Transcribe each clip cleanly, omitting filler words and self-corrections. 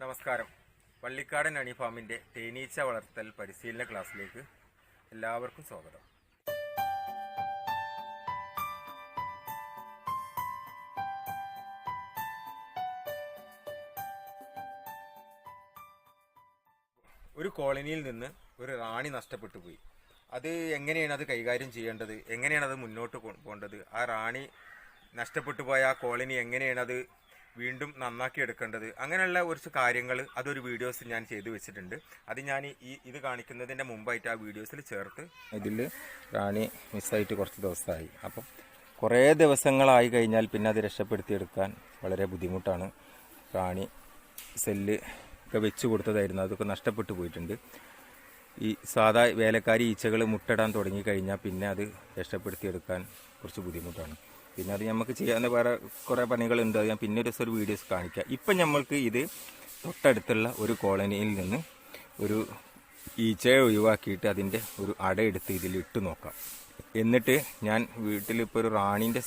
നമസ്കാരം. വള്ളിക്കാടൻ ഹണി ഫാമിൻ്റെ തേനീച്ച വളർത്തൽ പരിശീലന ക്ലാസ്സിലേക്ക് എല്ലാവർക്കും സ്വാഗതം. ഒരു കോളനിയിൽ നിന്ന് ഒരു റാണി നഷ്ടപ്പെട്ടു പോയി. അത് എങ്ങനെയാണ് അത് കൈകാര്യം ചെയ്യേണ്ടത്, എങ്ങനെയാണ് അത് മുന്നോട്ട് പോകേണ്ടത്, ആ റാണി നഷ്ടപ്പെട്ടു പോയ ആ കോളനി എങ്ങനെയാണ് അത് വീണ്ടും നന്നാക്കി എടുക്കേണ്ടത്, അങ്ങനെയുള്ള കുറച്ച് കാര്യങ്ങൾ അതൊരു വീഡിയോസ് ഞാൻ ചെയ്തു വെച്ചിട്ടുണ്ട്. അത് ഞാൻ ഇത് കാണിക്കുന്നതിൻ്റെ മുമ്പായിട്ട് ആ വീഡിയോസിൽ ചേർത്ത് ഇതിൽ റാണി മിസ്സായിട്ട് കുറച്ച് ദിവസമായി. അപ്പം കുറേ ദിവസങ്ങളായി കഴിഞ്ഞാൽ പിന്നെ അത് രക്ഷപ്പെടുത്തിയെടുക്കാൻ വളരെ ബുദ്ധിമുട്ടാണ്. റാണി സെല്ല് ഒക്കെ വെച്ച് കൊടുത്തതായിരുന്നു, അതൊക്കെ നഷ്ടപ്പെട്ടു പോയിട്ടുണ്ട്. ഈ സാധാ വേലക്കാരി ഈച്ചകൾ മുട്ടയിടാൻ തുടങ്ങിക്കഴിഞ്ഞാൽ പിന്നെ അത് രക്ഷപ്പെടുത്തിയെടുക്കാൻ കുറച്ച് ബുദ്ധിമുട്ടാണ്. പിന്നെ അത് നമുക്ക് ചെയ്യാവുന്ന വേറെ കുറേ പണികളുണ്ട്, അത് ഞാൻ പിന്നെ ഒരു വീഡിയോസ് കാണിക്കാം. ഇപ്പം നമ്മൾക്ക് ഇത് തൊട്ടടുത്തുള്ള ഒരു കോളനിയിൽ നിന്ന് ഒരു ഈച്ചയെ ഒഴിവാക്കിയിട്ട് അതിൻ്റെ ഒരു അടയെടുത്ത് ഇതിൽ ഇട്ട് നോക്കാം. എന്നിട്ട് ഞാൻ വീട്ടിലിപ്പോൾ ഒരു റാണീൻ്റെ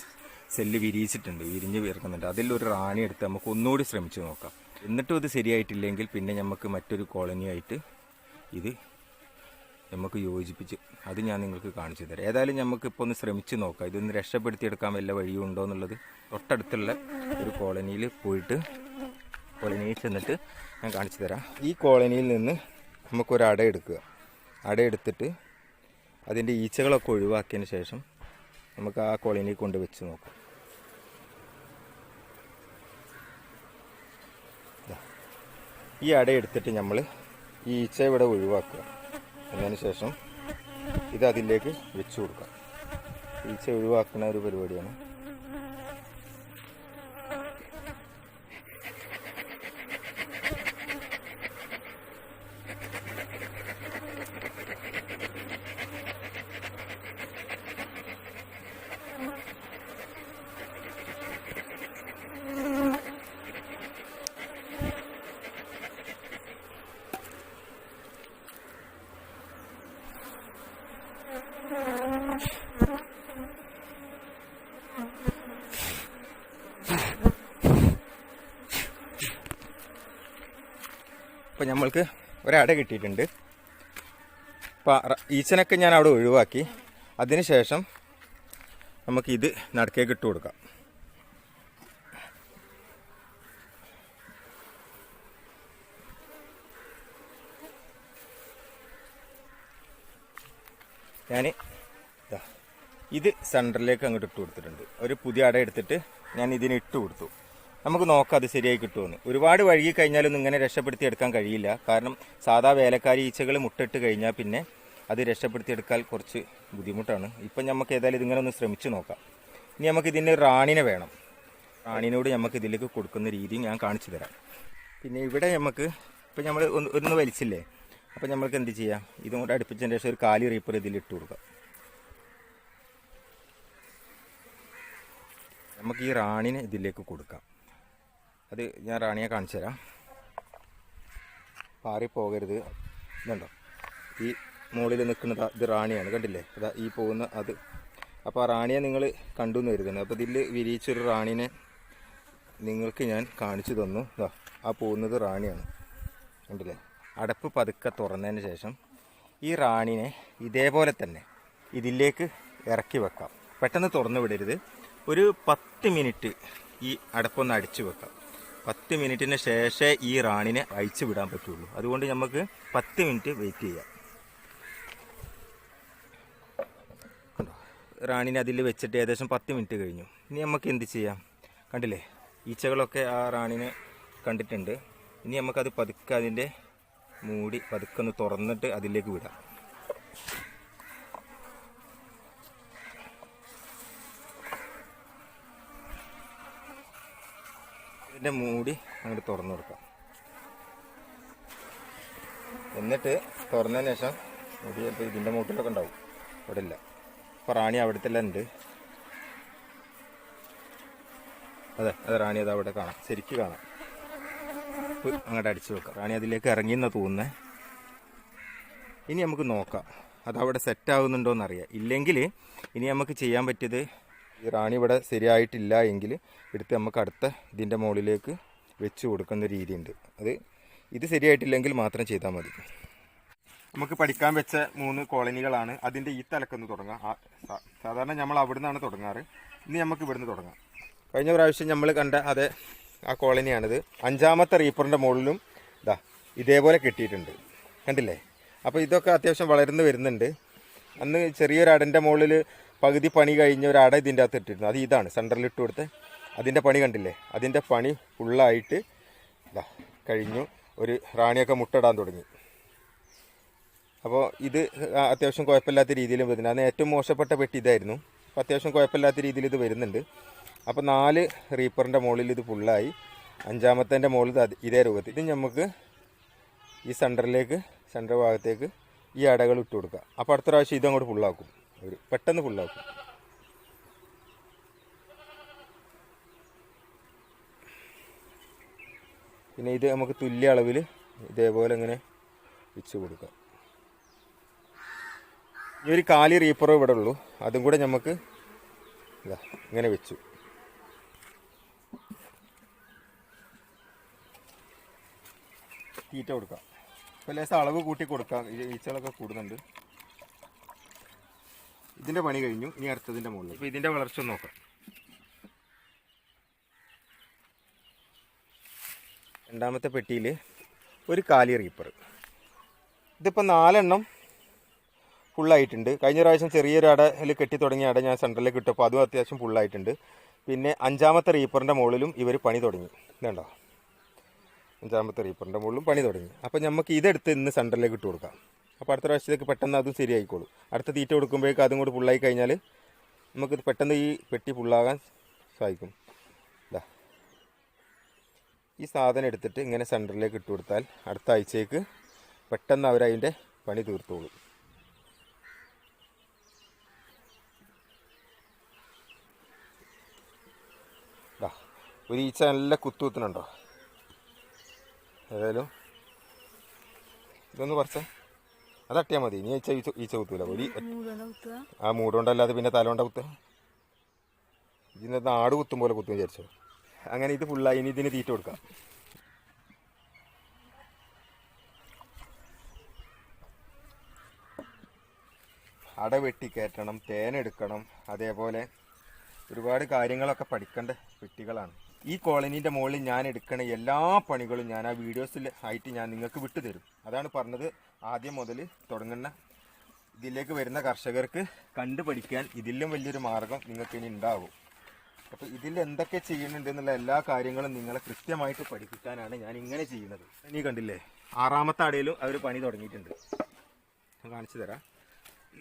സെല്ല് വിരിഞ്ഞ് വീർക്കുന്നുണ്ട്, അതിലൊരു റാണി എടുത്ത് നമുക്ക് ഒന്നുകൂടി ശ്രമിച്ച് നോക്കാം. എന്നിട്ടും ഇത് ശരിയായിട്ടില്ലെങ്കിൽ പിന്നെ നമുക്ക് മറ്റൊരു കോളനിയായിട്ട് ഇത് നമുക്ക് യോജിപ്പിച്ച് അത് ഞാൻ നിങ്ങൾക്ക് കാണിച്ചു തരാം. ഏതായാലും നമുക്ക് ഇപ്പോൾ ഒന്ന് ശ്രമിച്ച് നോക്കാം, ഇതൊന്ന് രക്ഷപ്പെടുത്തിയെടുക്കാൻ വല്ല വഴിയും ഉണ്ടോ എന്നുള്ളത്. തൊട്ടടുത്തുള്ള ഒരു കോളനിയിൽ ചെന്നിട്ട് ഞാൻ കാണിച്ചു തരാം. ഈ കോളനിയിൽ നിന്ന് നമുക്കൊരു അടയെടുക്കുക. അടയെടുത്തിട്ട് അതിൻ്റെ ഈച്ചകളൊക്കെ ഒഴിവാക്കിയതിന് ശേഷം നമുക്ക് ആ കോളനിയിൽ കൊണ്ട് വെച്ച് നോക്കാം. ഈ അടയെടുത്തിട്ട് നമ്മൾ ഈ ഈച്ച ഇവിടെ ഒഴിവാക്കുക. അതിന് ശേഷം ഇത് അതിലേക്ക് വെച്ച് കൊടുക്കാം. ഈച്ച ഒഴിവാക്കുന്ന ഒരു പരിപാടിയാണ്. അപ്പം നമ്മൾക്ക് ഒരട കിട്ടിയിട്ടുണ്ട്. അപ്പം ഈച്ചനൊക്കെ ഞാൻ അവിടെ ഒഴിവാക്കി. അതിനുശേഷം നമുക്കിത് നടുക്കേക്ക് ഇട്ട് കൊടുക്കാം. ഞാൻ ഇത് സെൻറ്ററിലേക്ക് അങ്ങോട്ട് ഇട്ട് കൊടുത്തിട്ടുണ്ട്. ഒരു പുതിയ അട എടുത്തിട്ട് ഞാൻ ഇതിന് ഇട്ട് കൊടുത്തു. നമുക്ക് നോക്കാം അത് ശരിയായി കിട്ടുമെന്ന്. ഒരുപാട് വഴുകി കഴിഞ്ഞാലൊന്നും ഇങ്ങനെ രക്ഷപ്പെടുത്തിയെടുക്കാൻ കഴിയില്ല. കാരണം സാധാ വേലക്കാരി ഈച്ചകൾ മുട്ടിട്ട് കഴിഞ്ഞാൽ പിന്നെ അത് രക്ഷപ്പെടുത്തിയെടുക്കാൻ കുറച്ച് ബുദ്ധിമുട്ടാണ്. ഇപ്പം നമുക്ക് ഏതായാലും ഇതിങ്ങനെ ഒന്ന് ശ്രമിച്ച് നോക്കാം. ഇനി നമുക്ക് ഇതിന് റാണിനെ വേണം. റാണിനോട് നമുക്ക് ഇതിലേക്ക് കൊടുക്കുന്ന രീതി ഞാൻ കാണിച്ചു തരാം. പിന്നെ ഇവിടെ നമുക്ക് ഇപ്പം നമ്മൾ ഒന്ന് വലിച്ചില്ലേ, അപ്പം നമ്മൾക്ക് എന്ത് ചെയ്യാം, ഇതും കൂടെ അടുപ്പിച്ചതിന് ശേഷം ഒരു കാലി റീപ്പർ ഇതിലിട്ട് കൊടുക്കാം. നമുക്ക് ഈ റാണിനെ ഇതിലേക്ക് കൊടുക്കാം. അത് ഞാൻ റാണിയെ കാണിച്ചു തരാം. പാറിപ്പോകരുത്. ഇതുണ്ടോ, ഈ മുകളിൽ നിൽക്കുന്നത് ഇത് റാണിയാണ്, കണ്ടില്ലേ? അതാ ഈ പോകുന്ന അത്. അപ്പോൾ ആ റാണിയെ നിങ്ങൾ കണ്ടു എന്ന് കരുതുന്നത്. അപ്പോൾ ഇതിൽ വിരിയിച്ചൊരു റാണിനെ നിങ്ങൾക്ക് ഞാൻ കാണിച്ചു തന്നു. ഇതാ ആ പോകുന്നത് റാണിയാണ്, കണ്ടില്ലേ? അടപ്പ് പതുക്കെ തുറന്നതിന് ശേഷം ഈ റാണിനെ ഇതേപോലെ തന്നെ ഇതിലേക്ക് ഇറക്കി വെക്കാം. പെട്ടെന്ന് തുറന്നു വിടരുത്. ഒരു 10 മിനിറ്റ് ഈ അടപ്പൊന്ന് അടിച്ചു വെക്കാം. 10 മിനിറ്റിന് ശേഷമേ ഈ റാണിനെ അയച്ചു വിടാൻ പറ്റുള്ളൂ. അതുകൊണ്ട് നമുക്ക് 10 മിനിറ്റ് വെയിറ്റ് ചെയ്യാം. കണ്ടോ, റാണിനെ അതിൽ വെച്ചിട്ട് ഏകദേശം 10 മിനിറ്റ് കഴിഞ്ഞു. ഇനി നമുക്ക് എന്ത് ചെയ്യാം, കണ്ടില്ലേ? ഈച്ചകളൊക്കെ ആ റാണിനെ കണ്ടിട്ടുണ്ട്. ഇനി നമുക്കത് പതുക്കെ അതിൻ്റെ മൂടി പതുക്കെ ഒന്ന് തുറന്നിട്ട് അതിലേക്ക് വിടാം. ഇതിൻ്റെ മൂടി അങ്ങോട്ട് തുറന്നു കൊടുക്കാം. എന്നിട്ട് തുറന്നതിന് ശേഷം മുടി ചിലപ്പോൾ ഇതിൻ്റെ മൂട്ടിലൊക്കെ ഉണ്ടാവും, ഇവിടെ ഇല്ല. അപ്പോൾ റാണി അവിടുത്തെ എല്ലാം ഉണ്ട്. അതെ റാണി അത് അവിടെ കാണാം, ശരിക്കും കാണാം. അങ്ങോട്ട് അടിച്ചു വെക്കാം. റാണി അതിലേക്ക് ഇറങ്ങിയെന്നാണ് തോന്നുന്നത്. ഇനി നമുക്ക് നോക്കാം അതവിടെ സെറ്റാവുന്നുണ്ടോ എന്നറിയാം. ഇല്ലെങ്കിൽ ഇനി നമുക്ക് ചെയ്യാൻ പറ്റിയത്, ഈ റാണി ഇവിടെ ശരിയായിട്ടില്ല എങ്കിൽ എടുത്ത് നമുക്ക് അടുത്ത ഇതിൻ്റെ മുകളിലേക്ക് വെച്ച് കൊടുക്കുന്ന രീതിയുണ്ട്. അത് ഇത് ശരിയായിട്ടില്ലെങ്കിൽ മാത്രം ചെയ്താൽ മതി. നമുക്ക് പഠിക്കാൻ വെച്ച 3 കോളനികളാണ്. അതിൻ്റെ ഈ തലക്കൊന്ന് തുടങ്ങാം. സാധാരണ നമ്മൾ അവിടെ നിന്നാണ് തുടങ്ങാറ്. ഇനി നമുക്ക് ഇവിടുന്ന് തുടങ്ങാം. കഴിഞ്ഞ പ്രാവശ്യം നമ്മൾ കണ്ട അതേ ആ കോളനിയാണിത്. 5ാമത്തെ റീപ്പറിൻ്റെ മുകളിലും ഇതേപോലെ കെട്ടിയിട്ടുണ്ട്, കണ്ടില്ലേ? അപ്പോൾ ഇതൊക്കെ അത്യാവശ്യം വളർന്നു വരുന്നുണ്ട്. അന്ന് ചെറിയൊരു അടൻ്റെ മുകളിൽ പകുതി പണി കഴിഞ്ഞ ഒരു അട ഇതിൻ്റെ അകത്ത് ഇട്ടിരുന്നു. അത് ഇതാണ് സെൻറ്ററിൽ ഇട്ട് കൊടുത്ത് അതിൻ്റെ പണി കണ്ടില്ലേ? അതിൻ്റെ പണി ഫുള്ളായിട്ട് കഴിഞ്ഞു. ഒരു റാണിയൊക്കെ മുട്ടയിടാൻ തുടങ്ങി. അപ്പോൾ ഇത് അത്യാവശ്യം കുഴപ്പമില്ലാത്ത രീതിയിലും വരുന്നുണ്ട്. അന്ന് ഏറ്റവും മോശപ്പെട്ട പെട്ടി ഇതായിരുന്നു. അപ്പോൾ അത്യാവശ്യം കുഴപ്പമില്ലാത്ത രീതിയിൽ ഇത് വരുന്നുണ്ട്. അപ്പോൾ 4 റീപ്പറിൻ്റെ മുകളിൽ ഇത് ഫുള്ളായി. 5ാമത്തേൻ്റെ മുകളിൽ ഇതേ രൂപത്തിൽ ഇത് നമുക്ക് ഈ സെൻറ്റർ ഭാഗത്തേക്ക് ഈ അടകൾ ഇട്ട് കൊടുക്കുക. അപ്പോൾ അടുത്ത പ്രാവശ്യം ഇതങ്ങോട്ട് ഫുള്ളാക്കും. പെട്ടെന്ന് ഫുള്ളാക്കും. പിന്നെ ഇത് നമുക്ക് തുല്യ അളവിൽ ഇതേപോലെ ഇങ്ങനെ വെച്ച് കൊടുക്കാം. ഈ ഒരു കാലി റീപ്പറും ഇവിടെ ഉള്ളൂ, അതും കൂടെ നമുക്ക് ഇങ്ങനെ വെച്ചു. തീറ്റ കൊടുക്കാം. ഇപ്പോൾ ലേശം അളവ് കൂട്ടി കൊടുക്കാം, ഈച്ചകളൊക്കെ കൂടുന്നുണ്ട്. ഇതിൻ്റെ പണി കഴിഞ്ഞു. ഇനി അടുത്തതിൻ്റെ മുകളിൽ ഇപ്പോൾ ഇതിൻ്റെ വളർച്ച ഒന്ന് നോക്കാം. 2ാമത്തെ പെട്ടിയിൽ ഒരു കാലി റീപ്പർ. ഇതിപ്പോൾ 4 എണ്ണം ഫുള്ളായിട്ടുണ്ട്. കഴിഞ്ഞ പ്രാവശ്യം ചെറിയൊരു അടയിൽ കെട്ടി തുടങ്ങിയ അട ഞാൻ സെൻറ്ററിലേക്ക് ഇട്ടപ്പോൾ അതും അത്യാവശ്യം ഫുള്ളായിട്ടുണ്ട്. പിന്നെ 5ാമത്തെ റീപ്പറിൻ്റെ മുകളിലും ഇവർ പണി തുടങ്ങി. ഇതുണ്ടോ? 5ാമത്തെ റീപ്പറിൻ്റെ മുകളിലും പണി തുടങ്ങി. അപ്പോൾ നമുക്ക് ഇതെടുത്ത് ഇന്ന് സെൻറ്ററിലേക്ക് ഇട്ട് കൊടുക്കാം. അപ്പോൾ അടുത്ത പ്രാവശ്യത്തേക്ക് പെട്ടെന്ന് അതും ശരിയായിക്കോളും. അടുത്ത തീറ്റ കൊടുക്കുമ്പോഴേക്കും അതും കൂടി ഫുള്ളായി കഴിഞ്ഞാൽ നമുക്ക് പെട്ടെന്ന് ഈ പെട്ടി ഫുള്ളാകാൻ സാധിക്കും. ഈ സാധനം എടുത്തിട്ട് ഇങ്ങനെ സെൻറ്ററിലേക്ക് ഇട്ട് കൊടുത്താൽ അടുത്ത ആഴ്ചയ്ക്ക് പെട്ടെന്ന് അവരതിൻ്റെ പണി തീർത്തോളും. ഒരു ഈച്ച നല്ല കുത്തുന്നുണ്ടോ? ഏതായാലും ഇതൊന്ന് കുറച്ച് അത് അട്ടിയാൽ മതി. ഇനി ഈച്ച കുത്തൂല. ഒരു ആ മൂടുകൊണ്ടല്ലാതെ പിന്നെ തലകൊണ്ട കുത്തുക. ഇതിനകത്ത് ആട് കുത്തും പോലെ കുത്തും വിചാരിച്ചോ. അങ്ങനെ ഇത് ഫുള്ളായി. ഇനി ഇതിന് തീറ്റ കൊടുക്കാം. അട വെട്ടിക്കയറ്റണം, തേനെടുക്കണം, അതേപോലെ ഒരുപാട് കാര്യങ്ങളൊക്കെ പഠിക്കേണ്ട പെട്ടികളാണ്. ഈ കോളനീൻ്റെ മുകളിൽ ഞാൻ എടുക്കണ എല്ലാ പണികളും ഞാൻ ആ വീഡിയോസിൽ ആയിട്ട് ഞാൻ നിങ്ങൾക്ക് വിട്ടുതരും. അതാണ് പറഞ്ഞത്, ആദ്യം മുതൽ തുടങ്ങുന്ന ഇതിലേക്ക് വരുന്ന കർഷകർക്ക് കണ്ടുപഠിക്കാൻ ഇതിലും വലിയൊരു മാർഗം നിങ്ങൾക്ക് ഇനി ഉണ്ടാകും. അപ്പോൾ ഇതിൽ എന്തൊക്കെ ചെയ്യുന്നുണ്ട് എന്നുള്ള എല്ലാ കാര്യങ്ങളും നിങ്ങളെ കൃത്യമായിട്ട് പഠിപ്പിക്കാനാണ് ഞാൻ ഇങ്ങനെ ചെയ്യുന്നത്. നീ കണ്ടില്ലേ, 6ാമത്തെ അടയിലും അവർ പണി തുടങ്ങിയിട്ടുണ്ട്. ഞാൻ കാണിച്ചു തരാം.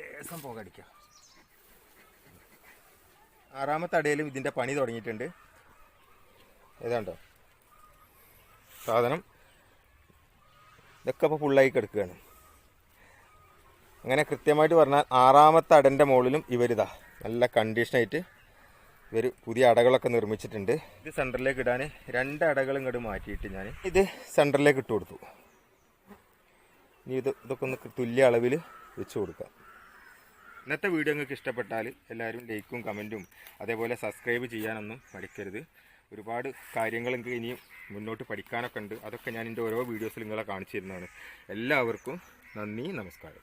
ലേസം പോകടിക്കാം. 6ാമത്തെ അടയിലും ഇതിൻ്റെ പണി തുടങ്ങിയിട്ടുണ്ട്. ഏതാണ്ടോ സാധനം ഇതൊക്കെ ഇപ്പോൾ ഫുള്ളായി കിടക്കുകയാണ്. അങ്ങനെ കൃത്യമായിട്ട് പറഞ്ഞാൽ 6ാമത്തെ അടൻ്റെ മുകളിലും ഇവരിതാ നല്ല കണ്ടീഷനായിട്ട് ഇവർ പുതിയ അടകളൊക്കെ നിർമ്മിച്ചിട്ടുണ്ട്. ഇത് സെൻറ്ററിലേക്ക് ഇടാൻ 2 അടകൾ ഇങ്ങോട്ട് മാറ്റിയിട്ട് ഞാൻ ഇത് സെൻറ്ററിലേക്ക് ഇട്ട് കൊടുത്തു. ഇനി ഇതൊക്കെ ഒന്ന് തുല്യ അളവിൽ വെച്ച് കൊടുക്കാം. ഇന്നത്തെ വീഡിയോ നിങ്ങൾക്ക് ഇഷ്ടപ്പെട്ടാൽ എല്ലാവരും ലൈക്കും കമൻറ്റും അതേപോലെ സബ്സ്ക്രൈബ് ചെയ്യാനൊന്നും മടിക്കരുത്. ഒരുപാട് കാര്യങ്ങൾ നിങ്ങൾക്ക് ഇനിയും മുന്നോട്ട് പഠിക്കാനൊക്കെ ഉണ്ട്. അതൊക്കെ ഞാൻ എൻ്റെ ഓരോ വീഡിയോസിൽ നിങ്ങളെ കാണിച്ചു തരുന്നതാണ്. എല്ലാവർക്കും നന്ദി, നമസ്കാരം.